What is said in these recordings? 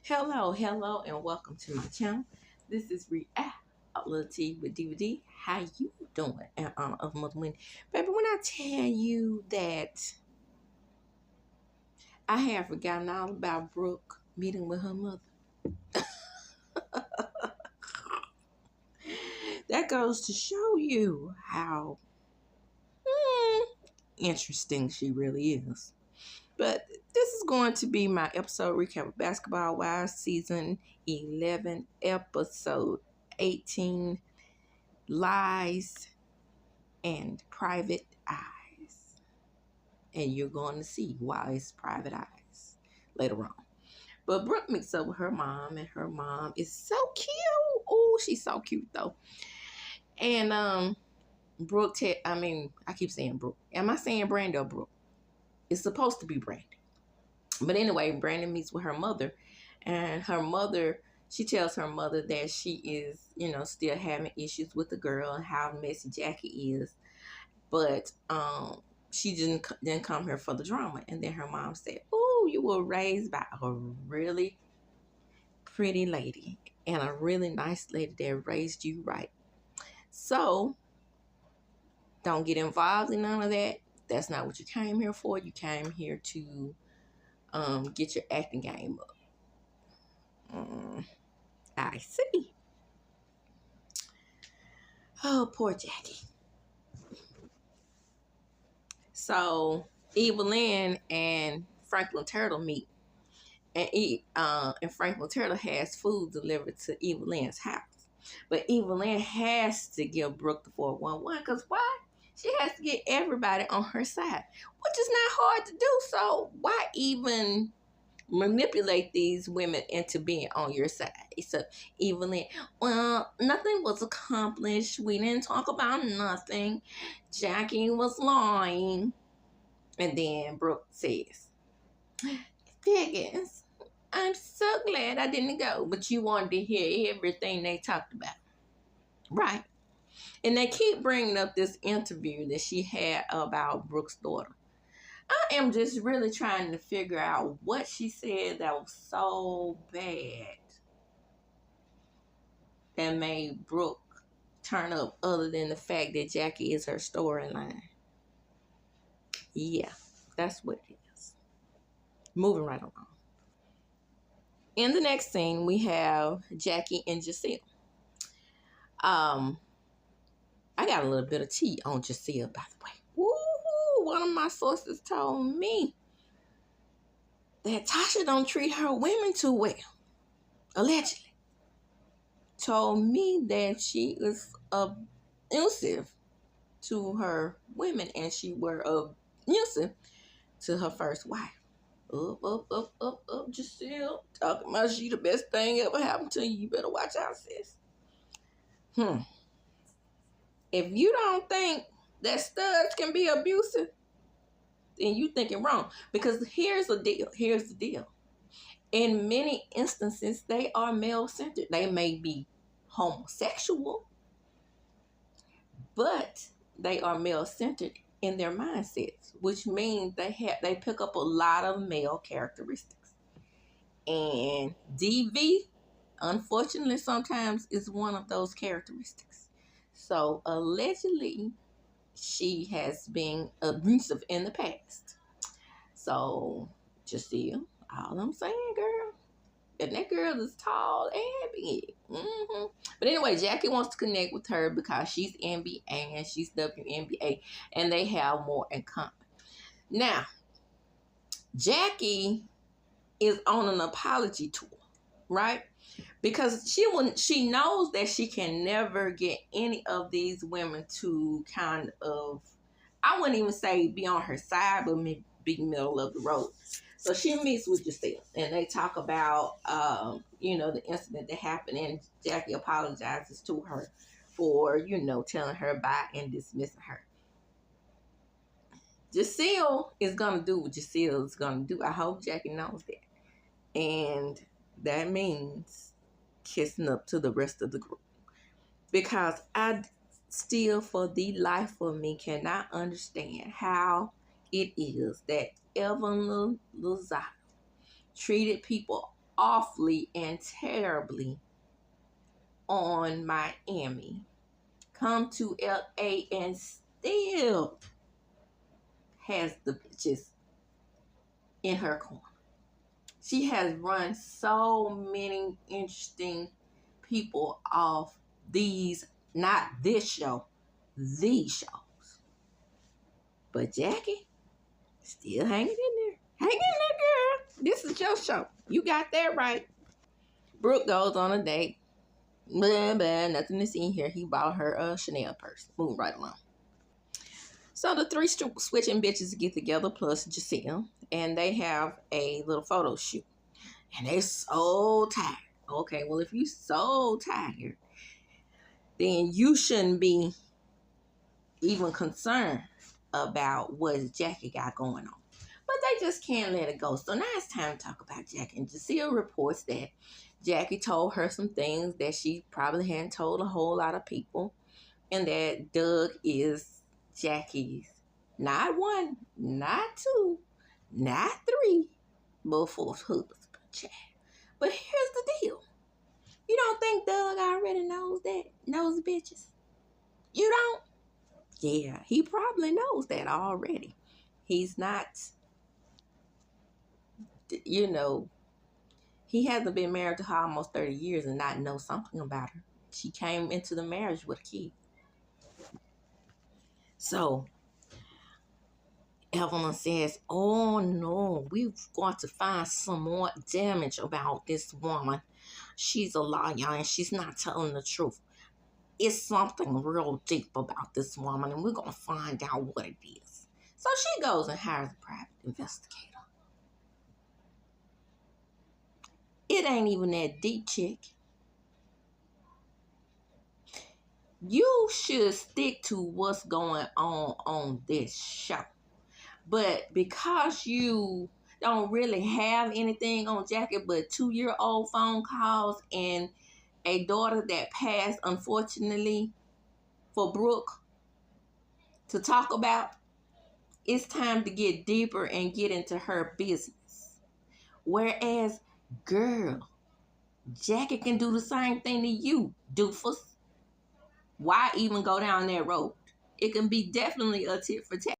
Hello, and welcome to my channel. This is Reality with DVD. How you doing? In honor of Mother Wendy. Baby, when I tell you that I have forgotten all about Brooke meeting with her mother, that goes to show you how interesting she really is. But this is going to be my episode recap of Basketball Wives Season 11, Episode 18, Lies and Private Eyes. And you're going to see why it's private eyes later on. But Brooke meets up with her mom, and her mom is so cute. Oh, she's so cute though. And Brooke, I keep saying Brooke. Am I saying Brandon or Brooke? It's supposed to be Brandon. But anyway, Brandon meets with her mother, and her mother, she tells her mother that she is, still having issues with the girl and how messy Jackie is. But she didn't come here for the drama. And then her mom said, "Oh, you were raised by a really pretty lady and a really nice lady that raised you right. So don't get involved in none of that. That's not what you came here for. You came here to get your acting game up." I see. Oh, poor Jackie. So Evelyn and Franklin Turtle meet, and Franklin Turtle has food delivered to Evelyn's house. But Evelyn has to give Brooke the 411 because why? She has to get everybody on her side, which is not hard to do. So why even manipulate these women into being on your side? So Evelyn, well, nothing was accomplished. We didn't talk about nothing. Jackie was lying. And then Brooke says, "Figgins, I'm so glad I didn't go, but you wanted to hear everything they talked about." Right. And they keep bringing up this interview that she had about Brooke's daughter. I am just really trying to figure out what she said that was so bad that made Brooke turn up, other than the fact that Jackie is her storyline. Yeah, that's what it is. Moving right along. In the next scene, we have Jackie and Giselle. I got a little bit of tea on Giselle, by the way. Woo! One of my sources told me that Tasha don't treat her women too well. Allegedly. Told me that she is abusive to her women, and she were abusive to her first wife. Up, Giselle. Talking about she the best thing ever happened to you. You better watch out, sis. If you don't think that studs can be abusive, then you thinking wrong. Because here's the deal. In many instances, they are male-centered. They may be homosexual, but they are male-centered in their mindsets, which means they pick up a lot of male characteristics. And DV, unfortunately, sometimes is one of those characteristics. So allegedly, she has been abusive in the past. So, Giselle, all I'm saying, girl, and that girl is tall and big. But anyway, Jackie wants to connect with her because she's NBA and she's WNBA, and they have more in common. Now, Jackie is on an apology tour, right? Because she knows that she can never get any of these women to kind of, I wouldn't even say be on her side, but be middle of the road. So she meets with Giselle, and they talk about, the incident that happened, and Jackie apologizes to her for, telling her bye and dismissing her. Giselle is going to do what Giselle is going to do. I hope Jackie knows that. And that means kissing up to the rest of the group. Because I still, for the life of me, cannot understand how it is that Evelyn Lozado treated people awfully and terribly on Miami. Come to LA and still has the bitches in her corner. She has run so many interesting people off these, not this show, these shows. But Jackie, still hanging in there. Hang in there, girl. This is your show. You got that right. Brooke goes on a date. Blah, blah, nothing to see here. He bought her a Chanel purse. Moving right along. So the three switching bitches get together plus Giselle, and they have a little photo shoot. And they're so tired. Okay, well, if you're so tired, then you shouldn't be even concerned about what Jackie got going on. But they just can't let it go. So now it's time to talk about Jackie. And Giselle reports that Jackie told her some things that she probably hadn't told a whole lot of people. And that Doug is Jackie's not one, not two, not three, but fourth husband. But here's the deal. You don't think Doug already knows that? Knows bitches? You don't? Yeah, he probably knows that already. He's not, he hasn't been married to her almost 30 years and not know something about her. She came into the marriage with a kid. So, Evelyn says, oh no, we've got to find some more damage about this woman. She's a liar and she's not telling the truth. It's something real deep about this woman and we're going to find out what it is. So she goes and hires a private investigator. It ain't even that deep, chick. You should stick to what's going on this show. But because you don't really have anything on Jackie but 2-year-old phone calls and a daughter that passed, unfortunately, for Brooke to talk about, it's time to get deeper and get into her business. Whereas, girl, Jackie can do the same thing to you, doofus. Why even go down that road? It can be definitely a tit for tat.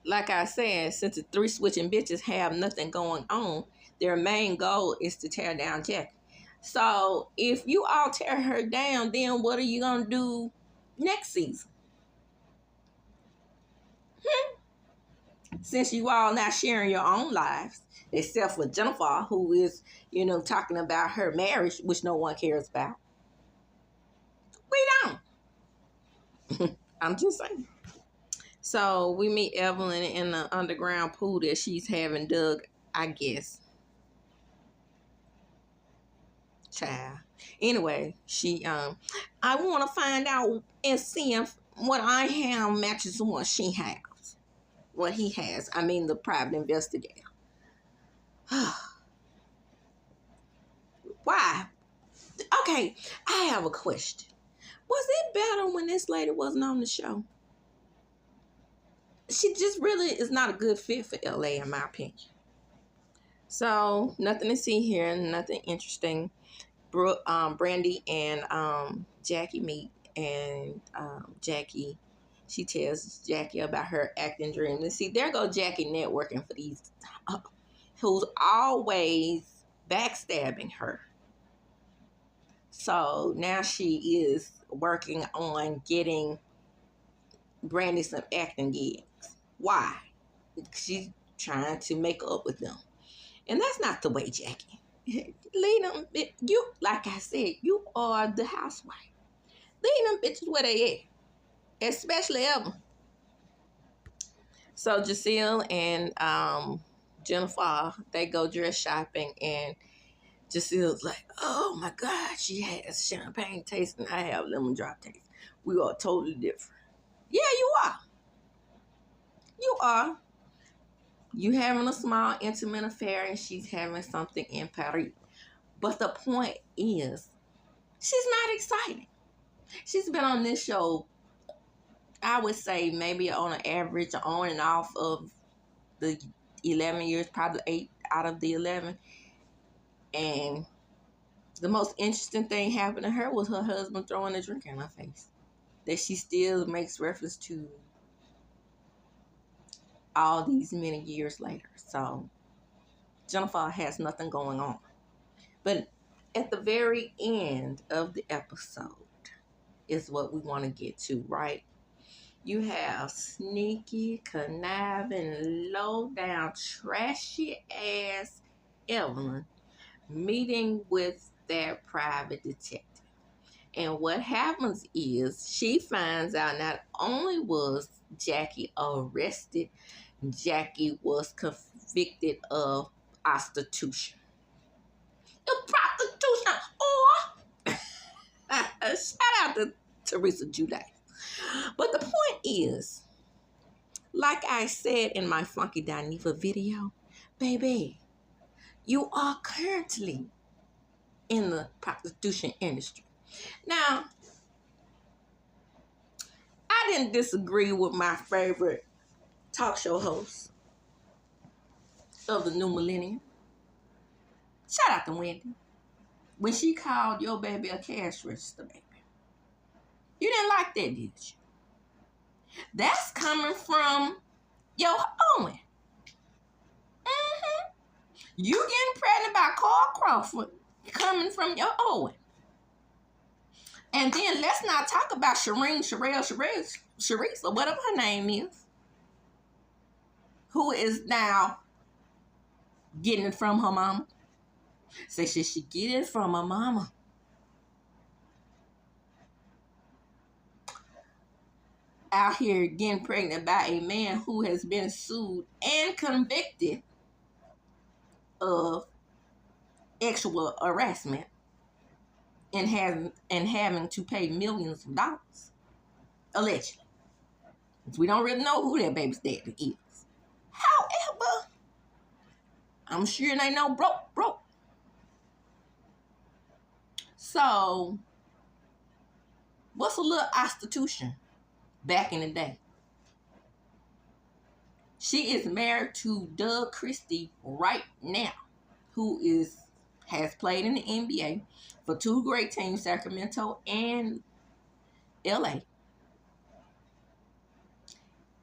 Like I said, since the three switching bitches have nothing going on, their main goal is to tear down Jackie. So if you all tear her down, then what are you going to do next season? Since you all not sharing your own lives, except for Jennifer, who is, talking about her marriage, which no one cares about. We don't. I'm just saying. So we meet Evelyn in the underground pool that she's having dug, I guess. Child. Anyway, I want to find out and see if what I have matches what she has. What he has. I mean, the private investigator. Why? Okay, I have a question. Was it better when this lady wasn't on the show? She just really is not a good fit for LA, in my opinion. So, nothing to see here, nothing interesting. Brandy and Jackie meet, and Jackie, she tells Jackie about her acting dream. And see, there go Jackie networking for these who's always backstabbing her. So now she is working on getting Brandy some acting gigs. Why? She's trying to make up with them. And that's not the way, Jackie. Leave them, you, like I said, you are the housewife. Leave them bitches where they at. Especially Evelyn. So Giselle and Jennifer, they go dress shopping, and Giselle's like, oh my God, she has champagne taste and I have lemon drop taste. We are totally different. Yeah, you are. You are. You having a small intimate affair and she's having something in Paris. But the point is, she's not excited. She's been on this show, I would say maybe on an average on and off of the 11 years, probably 8, out of the 11. And the most interesting thing happened to her was her husband throwing a drink in her face that she still makes reference to all these many years later. So Jennifer has nothing going on. But at the very end of the episode is what we want to get to, right? You have sneaky, conniving, low down, trashy ass Evelyn meeting with their private detective. And what happens is she finds out not only was Jackie arrested, Jackie was convicted of prostitution. The prostitution, or shout out to Teresa Juday. But the point is, like I said in my Funky Dineva video, baby, you are currently in the prostitution industry. Now, I didn't disagree with my favorite talk show host of the new millennium. Shout out to Wendy. When she called your baby a cash register baby. You didn't like that, did you? That's coming from your Owen. You getting pregnant by Carl Crawford coming from your Owen. And then let's not talk about Sharice, or whatever her name is, who is now getting it from her mama. Say she get it from her mama. Out here getting pregnant by a man who has been sued and convicted of sexual harassment and having to pay millions of dollars, allegedly. We don't really know who that baby's daddy is. However, I'm sure they know broke. So, what's a little prostitution back in the day? She is married to Doug Christie right now, who has played in the NBA for two great teams, Sacramento and LA.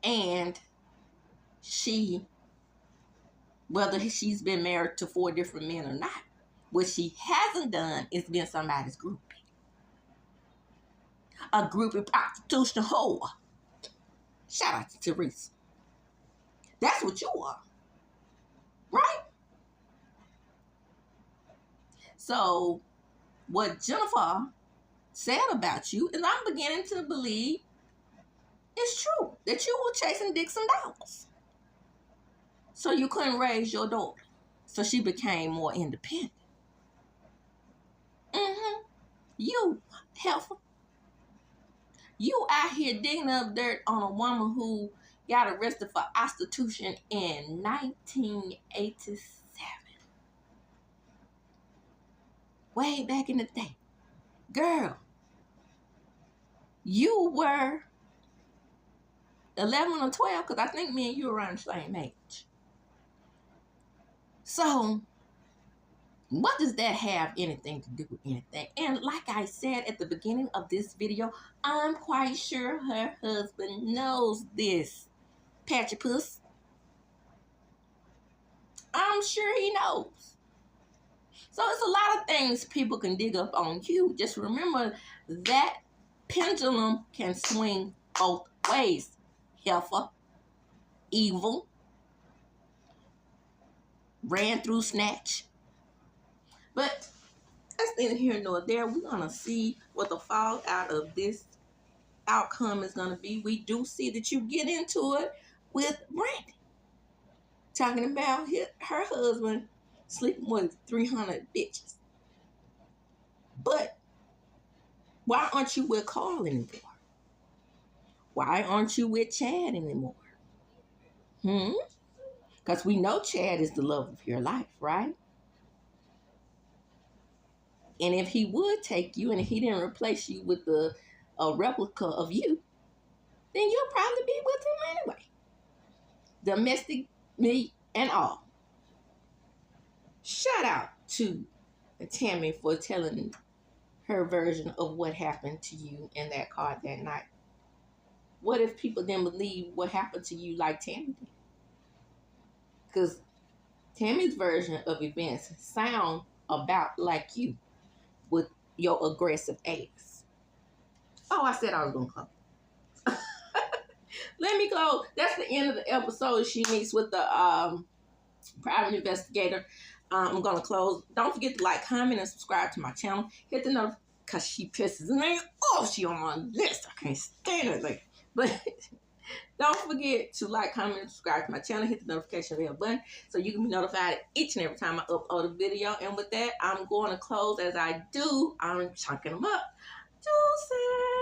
And she, whether she's been married to 4 different men or not, what she hasn't done is been somebody's groupie. A groupie prostitution whore. Shout out to Teresa. That's what you are. Right? So, what Jennifer said about you is I'm beginning to believe it's true that you were chasing dicks and dollars. So you couldn't raise your daughter. So she became more independent. You, heifer. You out here digging up dirt on a woman who got arrested for prostitution in 1987. Way back in the day. Girl, you were 11 or 12, because I think me and you are around the same age. So, what does that have anything to do with anything? And like I said at the beginning of this video, I'm quite sure her husband knows this. Patchy puss. I'm sure he knows. So it's a lot of things people can dig up on you. Just remember that pendulum can swing both ways. Heifer. Evil. Ran through snatch. But that's neither here nor there. We're going to see what the fallout of this outcome is going to be. We do see that you get into it with Brandy. Talking about her husband sleeping with 300 bitches. But why aren't you with Carl anymore? Why aren't you with Chad anymore? Because we know Chad is the love of your life, right? And if he would take you and he didn't replace you with a replica of you, then you'll probably be with him anyway. Domestic, me, and all. Shout out to Tammy for telling her version of what happened to you in that car that night. What if people didn't believe what happened to you like Tammy did? Because Tammy's version of events sound about like you with your aggressive ass. Oh, I said I was going to close. Let me close. That's the end of the episode. She meets with the private investigator. I'm going to close. Don't forget to like, comment, and subscribe to my channel. Hit the notification because she pisses me off. She on my list. I can't stand it. Like, but don't forget to like, comment, and subscribe to my channel. Hit the notification bell button so you can be notified each and every time I upload a video. And with that, I'm going to close. As I do, I'm chunking them up. Deuces.